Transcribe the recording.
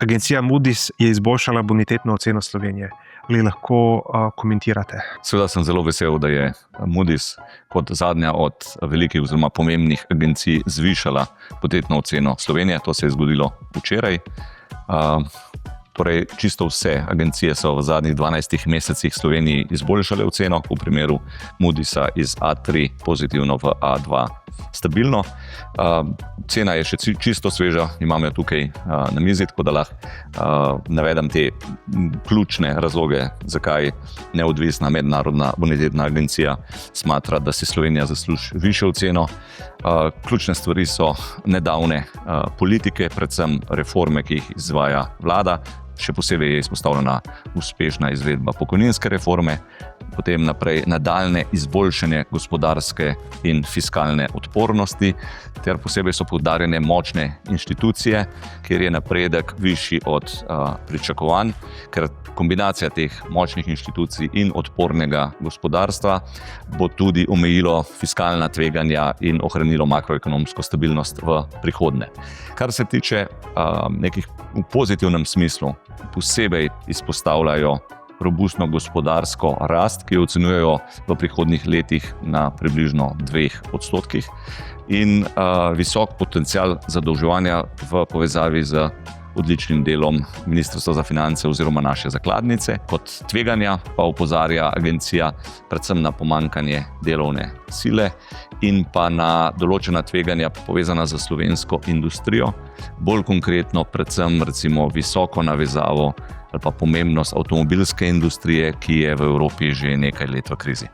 Agencija Moody's je izboljšala bonitetno oceno Slovenije. Ali lahko komentirate? Seveda sem zelo vesel, da je Moody's kot zadnja od velikih oziroma pomembnih agencij zvišala bonitetno oceno Slovenije. To se je zgodilo včeraj. Torej, čisto vse agencije so v zadnjih 12 mesecih Sloveniji izboljšale oceno, v primeru Moody'sa iz A3 pozitivno v A2 stabilno. Cena je še čisto sveža, imam jo tukaj na mizi, tako da lahko navedem te ključne razloge, zakaj neodvisna mednarodna bonitetna agencija smatra, da si Slovenija zasluži višjo oceno. Ključne stvari so nedavne politike, predvsem reforme, ki jih izvaja vlada. Še posebej je izpostavljena uspešna izvedba pokojninske reforme, potem naprej nadaljnje izboljšanje gospodarske in fiskalne odpornosti, ter posebej so poudarjene močne inštitucije, kjer je napredek višji od pričakovanj, ker kombinacija teh močnih inštitucij in odpornega gospodarstva bo tudi omejilo fiskalna tveganja in ohranilo makroekonomsko stabilnost v prihodnje. Kar se tiče nekih v pozitivnem smislu, posebej izpostavljajo robustno gospodarsko rast, ki jo ocenjujejo v prihodnjih letih na približno 2% in visok potencial zadolževanja v povezavi z odličnim delom Ministrstva za finance oziroma naše zakladnice. Kot tveganja pa opozarja agencija predvsem na pomanjkanje delovne sile in pa na določena tveganja povezana z slovensko industrijo, bolj konkretno predvsem recimo visoko navezavo ali pa pomembnost avtomobilske industrije, ki je v Evropi že nekaj let v krizi.